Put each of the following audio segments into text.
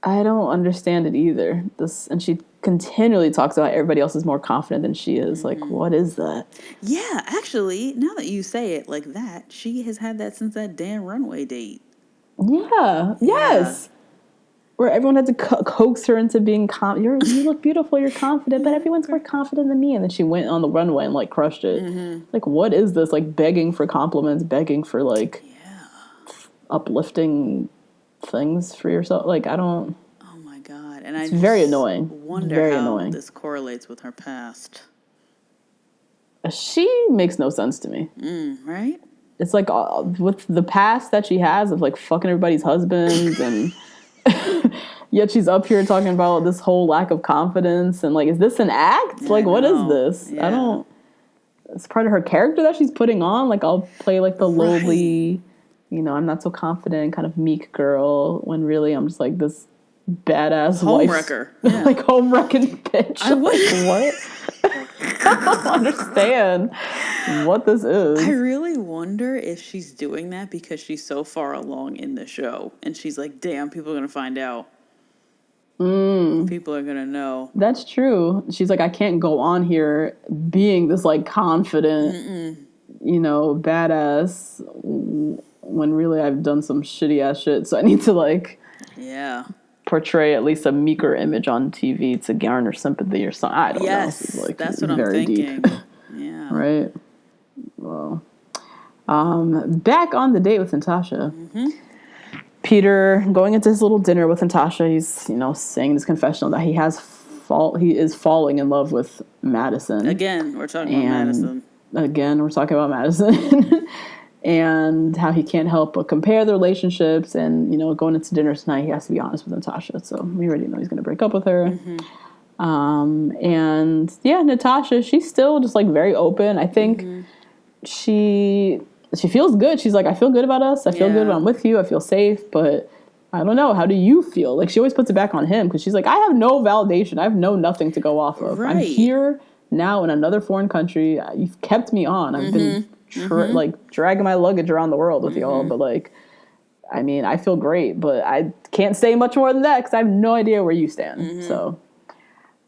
I don't understand it either. And she continually talks about everybody else is more confident than she is. Like, what is that? Yeah, actually, now that you say it like that, she has had that since that damn runway date. Yeah. Yes. Where everyone had to coax her into being you look beautiful, you're confident, but everyone's more confident than me. And then she went on the runway and like crushed it. Like, what is this? Like begging for compliments, begging for like uplifting things for yourself. Like, I don't. Oh my God! And It's I very just annoying. wonder Very how annoying. this correlates with her past. She makes no sense to me. Right? It's like with the past that she has of like fucking everybody's husbands and yet she's up here talking about this whole lack of confidence and like, is this an act? Yeah, like, what is this? Yeah. I don't. It's part of her character that she's putting on. Like, I'll play like the lowly, I'm not so confident, kind of meek girl when really I'm just like this badass homewrecker. Yeah. Like homewrecking bitch. I like, what? I don't understand what this is. I really wonder if she's doing that because she's so far along in the show and she's like, damn, people are going to find out. People are going to know. That's true. She's like, I can't go on here being this like confident, badass when really I've done some shitty ass shit. So I need to like, portray at least a meeker image on TV to garner sympathy or something. I don't know. It's like, that's what I'm thinking. Yeah. Right. Well, back on the date with Natasha. Peter going into his little dinner with Natasha. He's saying in his confessional that he is falling in love with Madison. Again, we're talking about Madison. Again, we're talking about Madison. And how he can't help but compare the relationships, and going into dinner tonight he has to be honest with Natasha, so we already know he's going to break up with her. And yeah, Natasha, she's still just like very open. I think she feels good. She's like, I feel good about us, I feel good when I'm with you, I feel safe, but I don't know, how do you feel? Like, she always puts it back on him because she's like, I have no validation, I have nothing to go off of. I'm here now in another foreign country, you've kept me on, I've been like dragging my luggage around the world with y'all, but like, I mean, I feel great, but I can't say much more than that because I have no idea where you stand. So,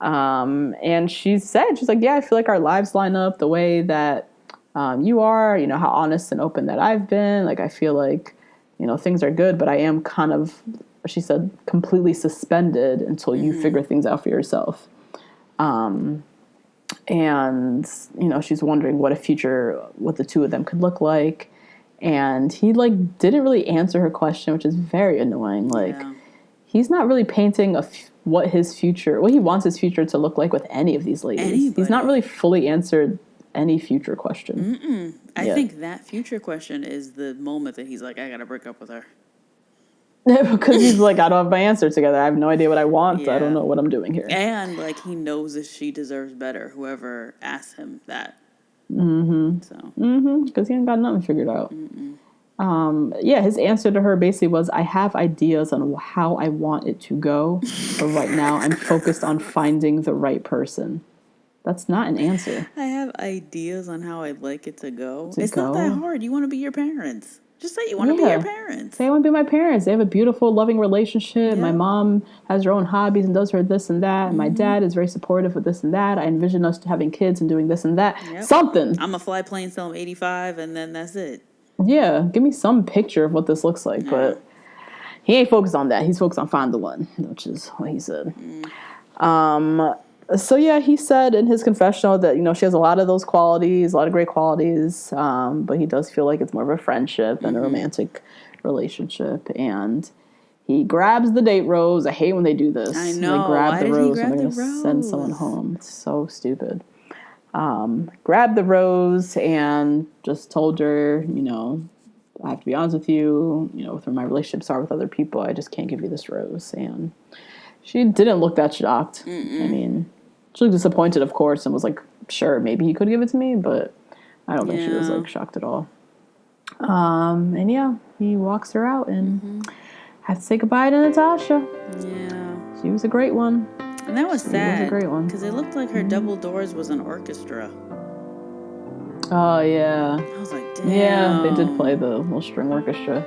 and she's like, yeah, I feel like our lives line up the way that you are, how honest and open that I've been. Like, I feel like, things are good, but I am kind of, she said, completely suspended until you figure things out for yourself. And, she's wondering what the two of them could look like. And he, like, didn't really answer her question, which is very annoying. Like, he's not really painting what he wants his future to look like with any of these ladies. He's not really fully answered any future question. I think that future question is the moment that he's like, I gotta break up with her. Because he's like, I don't have my answer together. I have no idea what I want. I don't know what I'm doing here. And like, he knows that she deserves better, whoever asks him that. Because he ain't got nothing figured out. His answer to her basically was, I have ideas on how I want it to go, but right now I'm focused on finding the right person. That's not an answer. I have ideas on how I'd like it to go. It's not that hard. You want to be your parents. Just say you want to be your parents. Say I want to be my parents. They have a beautiful, loving relationship. My mom has her own hobbies and does her this and that. And my dad is very supportive of this and that. I envision us having kids and doing this and that. Something. I'm a fly plane, sell them 85, and then that's it. Yeah, give me some picture of what this looks like. But he ain't focused on that. He's focused on find the one, which is what he said. So yeah, he said in his confessional that, she has a lot of those qualities, a lot of great qualities, but he does feel like it's more of a friendship than a romantic relationship. And he grabs the date rose. I hate when they do this. I know. They grab Why the did rose he grab when they're the going to rose? send someone home. It's so stupid. Grabbed the rose and just told her, I have to be honest with you, with where my relationships are with other people, I just can't give you this rose. And she didn't look that shocked. I mean, she looked disappointed, of course, and was like, sure, maybe he could give it to me, but I don't think she was, like, shocked at all. And yeah, he walks her out and had to say goodbye to Natasha. Yeah. She was a great one. And that was sad. She was a great one. Because it looked like her double doors was an orchestra. Oh, yeah. I was like, damn. Yeah, they did play the little string orchestra.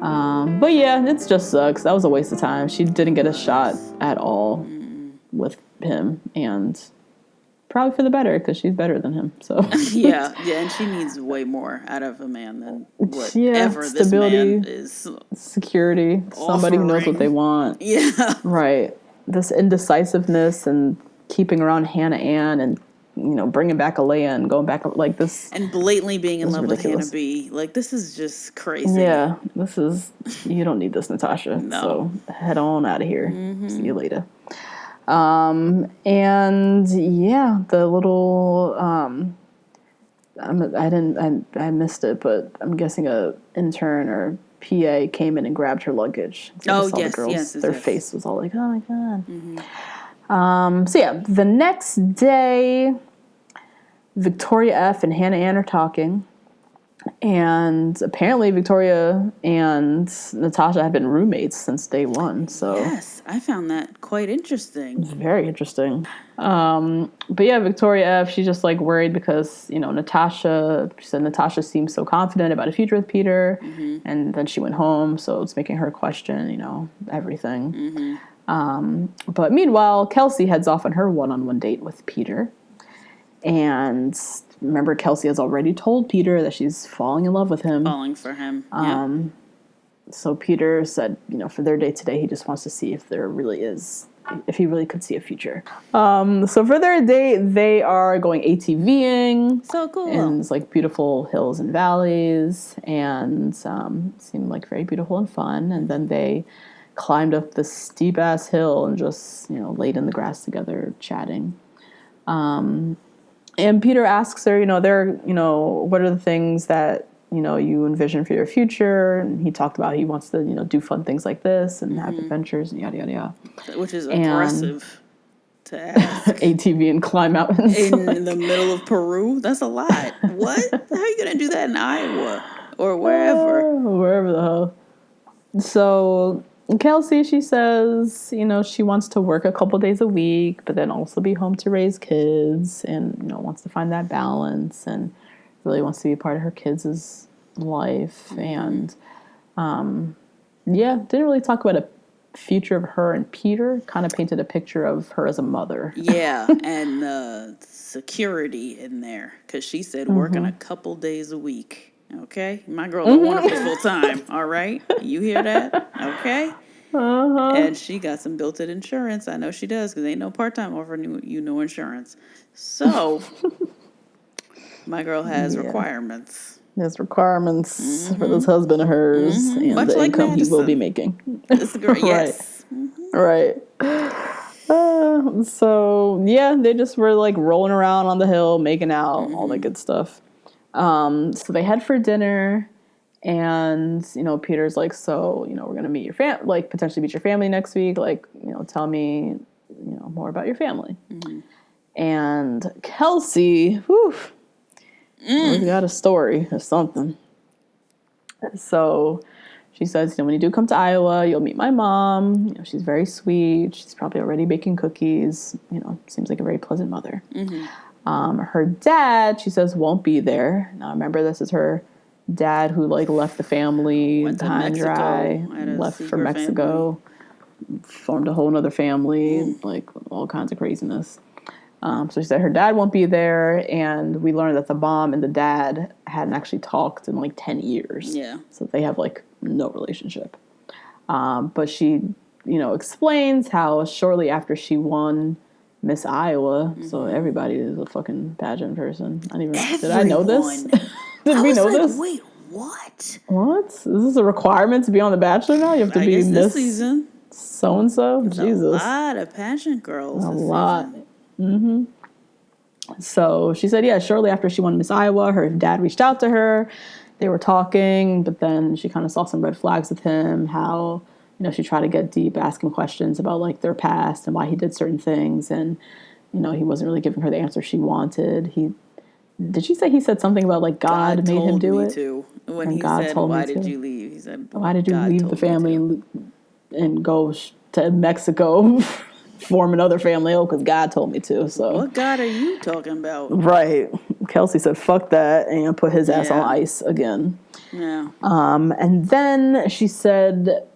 But yeah, it just sucks. That was a waste of time. She didn't get a shot at all with him, and probably for the better because she's better than him. So yeah, and she needs way more out of a man than whatever this man is. Security, somebody who knows what they want. Yeah, right. This indecisiveness and keeping around Hannah Ann and bringing back Alea and going back like this, and blatantly being in love ridiculous. with Hannah B. Like, this is just crazy. Yeah, you don't need this, Natasha. No. So head on out of here. See you later. And yeah, the little I missed it, but I'm guessing a intern or PA came in and grabbed her luggage. So yes, the girls, yes, their face was all like, oh my god. Mm-hmm. So yeah, the next day, Victoria F. and Hannah Ann are talking. And apparently Victoria and Natasha have been roommates since day one. So yes, I found that quite interesting. Very interesting. But yeah, Victoria F., she's just like worried because, Natasha seems so confident about a future with Peter. Mm-hmm. And then she went home. So it's making her question, everything. Mm-hmm. But meanwhile, Kelsey heads off on her one-on-one date with Peter. And remember, Kelsey has already told Peter that she's falling in love with him. Falling for him. Yeah. So Peter said, for their date today, he just wants to see if if he really could see a future. So for their date, they are going ATVing. So cool. And it's like beautiful hills and valleys, and seemed like very beautiful and fun. And then they climbed up this steep ass hill and just, laid in the grass together chatting. And Peter asks her, what are the things that, you envision for your future? And he talked about he wants to, do fun things like this and have adventures and yada, yada, yada. Which is aggressive to ask. ATV and climb mountains. In the middle of Peru? That's a lot. What? How are you going to do that in Iowa? Or wherever? Wherever the hell. So Kelsey, she says, she wants to work a couple days a week, but then also be home to raise kids and, wants to find that balance and really wants to be part of her kids' life. And, didn't really talk about a future of her and Peter, kind of painted a picture of her as a mother. Yeah, and security in there, because she said working a couple days a week. Okay, my girl don't want to be full time. All right, you hear that? Okay. And she got some built-in insurance. I know she does, because ain't no part-time offering you no insurance. So my girl has requirements. Has requirements for this husband of hers and much the like income Madison. he will be making. It's great. Yes. Right. So yeah, they just were like rolling around on the hill, making out, all that good stuff. So they head for dinner, and Peter's like, so we're gonna meet your potentially meet your family next week. Like, tell me, more about your family. And Kelsey, we got a story or something. So she says, when you do come to Iowa, you'll meet my mom. She's very sweet. She's probably already baking cookies. Seems like a very pleasant mother. Her dad, she says, won't be there. Now, remember, this is her dad who left the family behind dry, left for Mexico, formed a whole other family, all kinds of craziness. So she said her dad won't be there, and we learned that the mom and the dad hadn't actually talked in 10 years. Yeah. So they have no relationship. But she, explains how shortly after she won Miss Iowa, so everybody is a fucking pageant person. Did I know this? Did we know this? Wait, what? What? Is this a requirement to be on The Bachelor now? You have to be Miss this season. So and so. Jesus, a lot of pageant girls. A lot. So she said, shortly after she won Miss Iowa, her dad reached out to her. They were talking, but then she kind of saw some red flags with him. How she tried to get deep, ask him questions about their past and why he did certain things, and he wasn't really giving her the answer she wanted. Did she say he said something about God made him do it? Too. When he said, "Why did you leave?" He said, "Why did you leave the family and go to Mexico?" Form another family. Because God told me to. So what God are you talking about? Right. Kelsey said, fuck that, and put his ass on ice again. Yeah. And then she said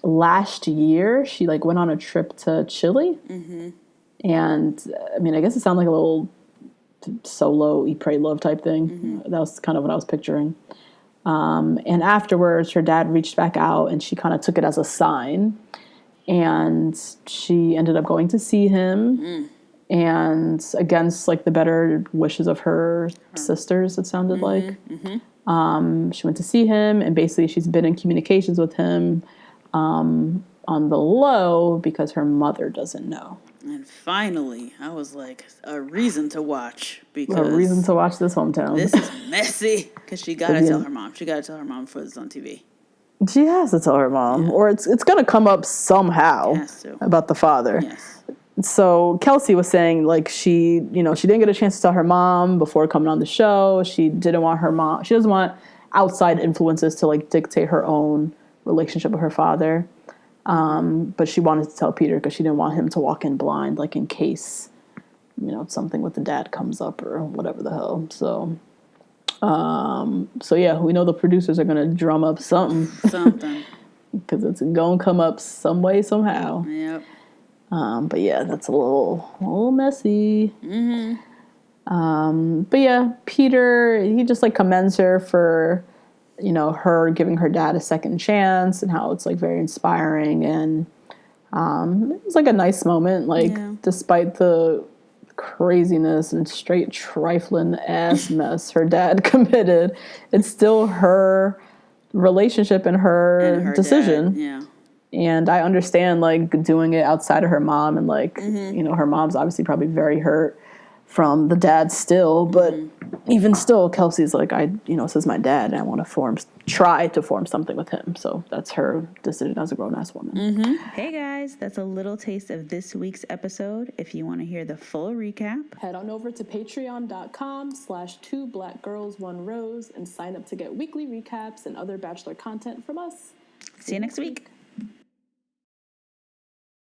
last year she like went on a trip to Chile. And I mean, I guess it sounded like a little solo eat, pray, love type thing. That was kind of what I was picturing. And afterwards, her dad reached back out and she kind of took it as a sign. And she ended up going to see him. And against like the better wishes of her sisters, it sounded like. She went to see him, and basically she's been in communications with him on the low because her mother doesn't know. And finally, I was like, a reason to watch. Because A reason to watch this hometown. This is messy. Because she got to tell her mom. She got to tell her mom before it's on TV. She has to tell her mom, or it's going to come up somehow about the father. Yes. So Kelsey was saying, like, she didn't get a chance to tell her mom before coming on the show. She didn't want her mom. She doesn't want outside influences to, like, dictate her own relationship with her father. But she wanted to tell Peter because she didn't want him to walk in blind, like, in case, something with the dad comes up or whatever the hell. So yeah, we know the producers are going to drum up something. Something. Because it's going to come up some way, somehow. Yep. But yeah, that's a little messy. But yeah, Peter, he just like commends her for, her giving her dad a second chance and how it's like very inspiring. And it was like a nice moment, like despite the craziness and straight trifling ass mess her dad committed, it's still her relationship and her decision. Dad, yeah. And I understand, like, doing it outside of her mom and, like, her mom's obviously probably very hurt from the dad still. But even still, Kelsey's like, this is my dad, and I want to try to form something with him. So that's her decision as a grown-ass woman. Hey, guys, that's a little taste of this week's episode. If you want to hear the full recap, head on over to patreon.com/2blackgirls1rose and sign up to get weekly recaps and other Bachelor content from us. See you next week.